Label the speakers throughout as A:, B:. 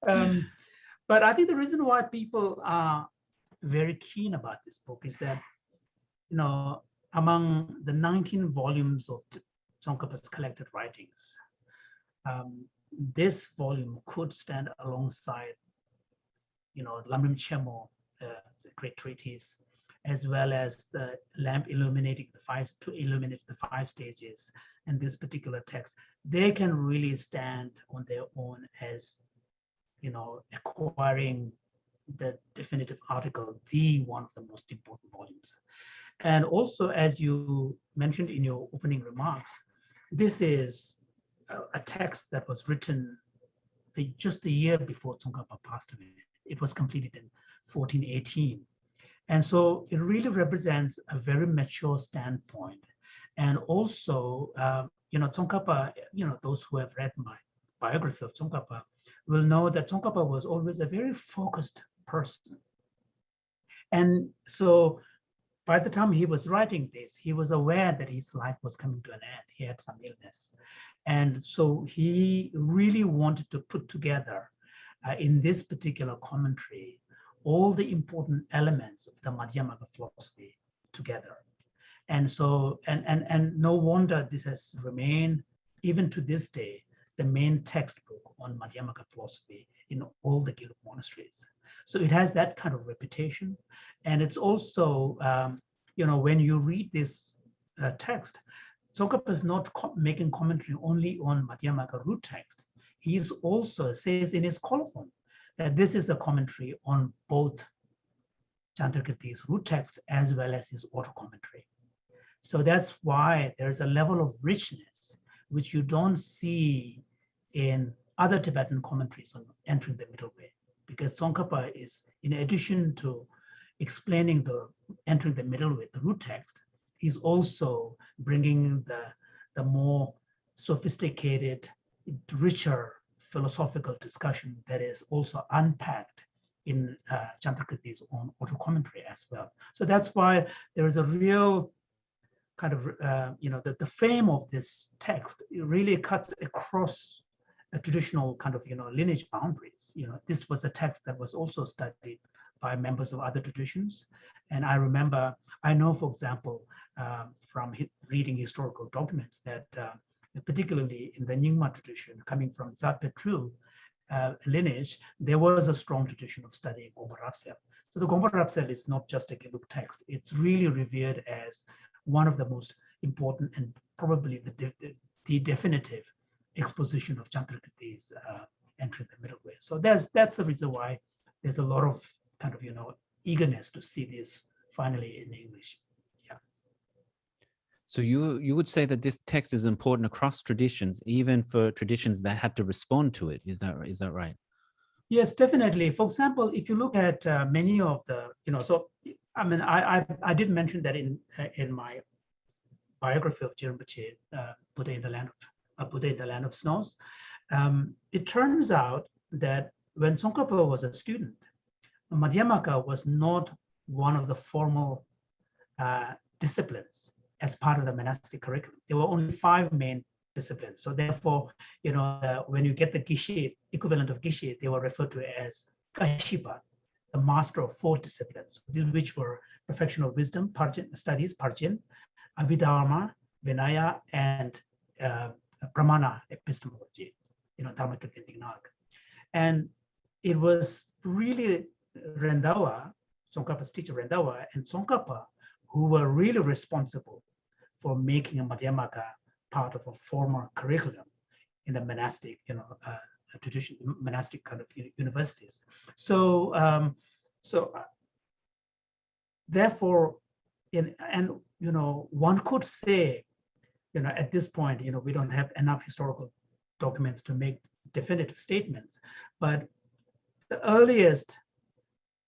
A: Um, but I think the reason why people are very keen about this book is that, among the 19 volumes of Tsongkhapa's collected writings, this volume could stand alongside, Lamrim Chemo, the great treatise, as well as the lamp illuminating to illuminate the 5 stages, and this particular text. They can really stand on their own as, acquiring the definitive article, one of the most important volumes. And also, as you mentioned in your opening remarks, this is a text that was written just a year before Tsongkhapa passed away. It was completed in 1418. And so it really represents a very mature standpoint. And also, Tsongkhapa, those who have read my biography of Tsongkhapa will know that Tsongkhapa was always a very focused person. And so by the time he was writing this, he was aware that his life was coming to an end. He had some illness. And so he really wanted to put together in this particular commentary all the important elements of the Madhyamaka philosophy together. And so, and no wonder this has remained, even to this day, the main textbook on Madhyamaka philosophy in all the Gelug monasteries. So it has that kind of reputation. And it's also, when you read this text, Tsongkhapa is not making commentary only on Madhyamaka root text. He also says in his colophon that this is a commentary on both Chandrakirti's root text as well as his auto commentary. So that's why there's a level of richness which you don't see in other Tibetan commentaries on entering the middle way, because Tsongkhapa is, in addition to explaining the entering the middle way, the root text, he's also bringing the more sophisticated, richer philosophical discussion that is also unpacked in Chandrakirti's own auto commentary as well. So that's why there is a real kind of, the fame of this text, it really cuts across a traditional kind of, lineage boundaries. This was a text that was also studied by members of other traditions. And I know, for example, from reading historical documents that particularly in the Nyingma tradition, coming from Dzat Petru lineage, there was a strong tradition of studying Gompa Rapsel. So the Gompa Rapsel is not just a Gelug text. It's really revered as one of the most important and probably the definitive exposition of Chandrakirti's entering the middle way. So that's the reason why there's a lot of kind of, eagerness to see this finally in English. Yeah.
B: So you would say that this text is important across traditions, even for traditions that had to respond to it. Is that right?
A: Yes, definitely. For example, if you look at many of the, so I mean, I did mention that in my biography of Rinpoche, Buddha in the Land of Snows. It turns out that when Tsongkhapa was a student, Madhyamaka was not one of the formal disciplines as part of the monastic curriculum. There were only 5 main disciplines. So therefore, when you get the Geshe, equivalent of Geshe, they were referred to as Kashipa, the master of 4 disciplines, which were perfection of wisdom, studies, Parjin, Abhidharma, Vinaya, and Pramana epistemology, Dharma Chats. And it was really Rendawa, Tsongkhapa's teacher Rendawa, and Tsongkhapa who were really responsible for making a Madhyamaka part of a formal curriculum in the monastic, tradition, monastic kind of universities. So, therefore, one could say, at this point, we don't have enough historical documents to make definitive statements, but the earliest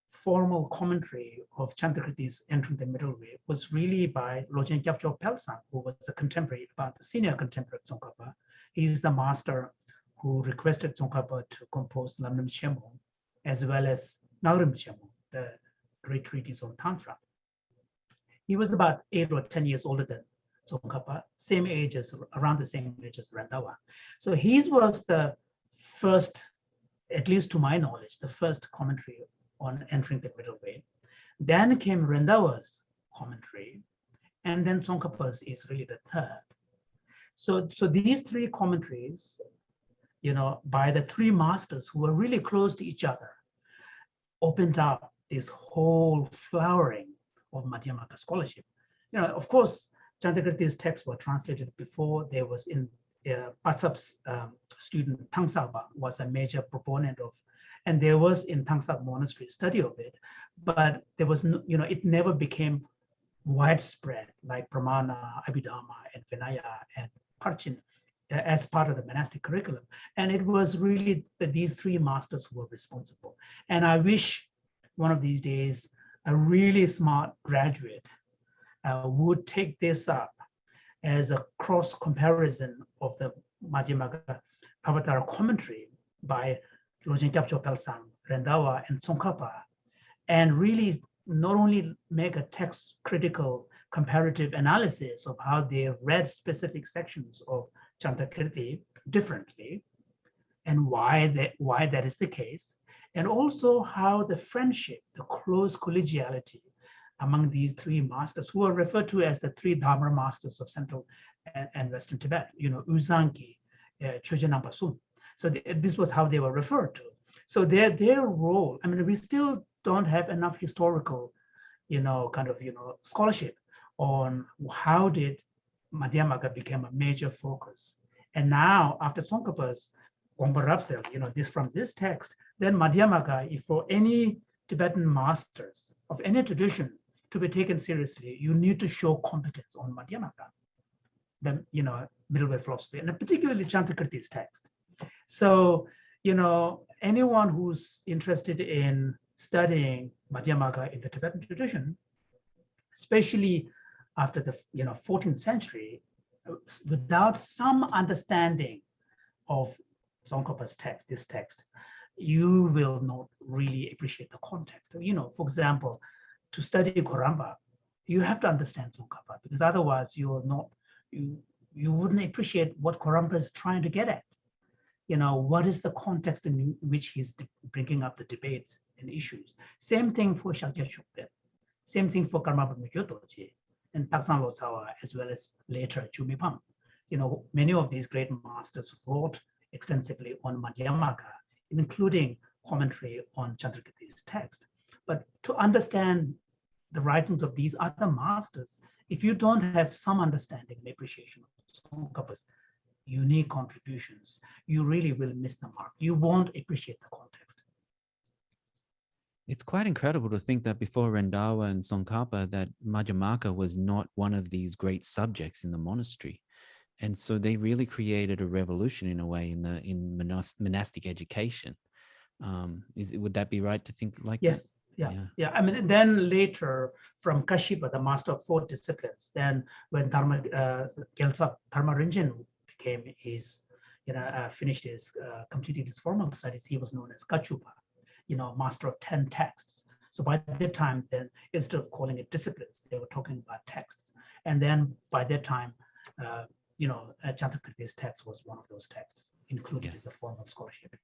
A: formal commentary of Chandrakirti's entering the middle way was really by Lojeng Gyabcho Pelsan, who was a contemporary, about the senior contemporary of Tsongkhapa. He's the master who requested Tsongkhapa to compose Lamrim Chemo, as well as Narim Chemo, the great treatise on Tantra. He was about 8 or 10 years older than Tsongkhapa, around the same age as Rendawa. So his was the first at least to my knowledge, the first commentary on entering the middle way. Then came Rendawa's commentary, and then Tsongkhapa's is really the third. So these three commentaries, by the three masters who were really close to each other, opened up this whole flowering of Madhyamaka scholarship. Of course, Chandrakirti's texts were translated before. There was in Patsap's student Tangsaba was a major proponent of, and there was in Tangsab monastery study of it, but there was no, it never became widespread like Pramana, Abhidharma, and Vinaya and Parchin as part of the monastic curriculum. And it was really these three masters who were responsible. And I wish one of these days a really smart graduate would take this up as a cross comparison of the Madhyamakavatara commentary by Lojeng Kyabcho Pelsang, Rendawa, and Tsongkhapa, and really not only make a text critical comparative analysis of how they have read specific sections of Chandrakirti differently and why that is the case, and also how the friendship, the close collegiality among these three masters, who are referred to as the three Dharma masters of Central and Western Tibet, Uzangi, Chojen Ampasun. So this was how they were referred to. So their role, we still don't have enough historical, scholarship on how did Madhyamaka become a major focus. And now after Tsongkhapa's Gompa Rapsel, from this text, then Madhyamaka, if for any Tibetan masters of any tradition to be taken seriously, you need to show competence on Madhyamaka, the middle way philosophy, and particularly Chandrakirti's text. So, anyone who's interested in studying Madhyamaka in the Tibetan tradition, especially after the 14th century, without some understanding of Tsongkhapa's text, this text, you will not really appreciate the context. For example, to study Karamba, you have to understand Tsongkhapa, because otherwise you wouldn't appreciate what Karamba is trying to get at. What is the context in which he's bringing up the debates and issues? Same thing for Shakya Shukdev, same thing for Karmapa Mykyotoji and Taksan Lotsawa, as well as later Jumipam. Many of these great masters wrote extensively on Madhyamaka, including commentary on Chandrakirti's text. But to understand the writings of these other masters, if you don't have some understanding and appreciation of Tsongkhapa's unique contributions, you really will miss the mark. You won't appreciate the context.
B: It's quite incredible to think that before Rendawa and Tsongkhapa, that Madhyamaka was not one of these great subjects in the monastery. And so they really created a revolution in a way in monastic education. Would that be right to think like that?
A: Yes. Yeah. Then later from Kashipa, the master of 4 disciplines, then when Gyaltsab Dharma Rinchen became his, finished his, completed his formal studies, he was known as Kachupa, master of 10 texts. So by that time, then instead of calling it disciplines, they were talking about texts. And then by that time, Chandrakirti's text was one of those texts, including the formal scholarship.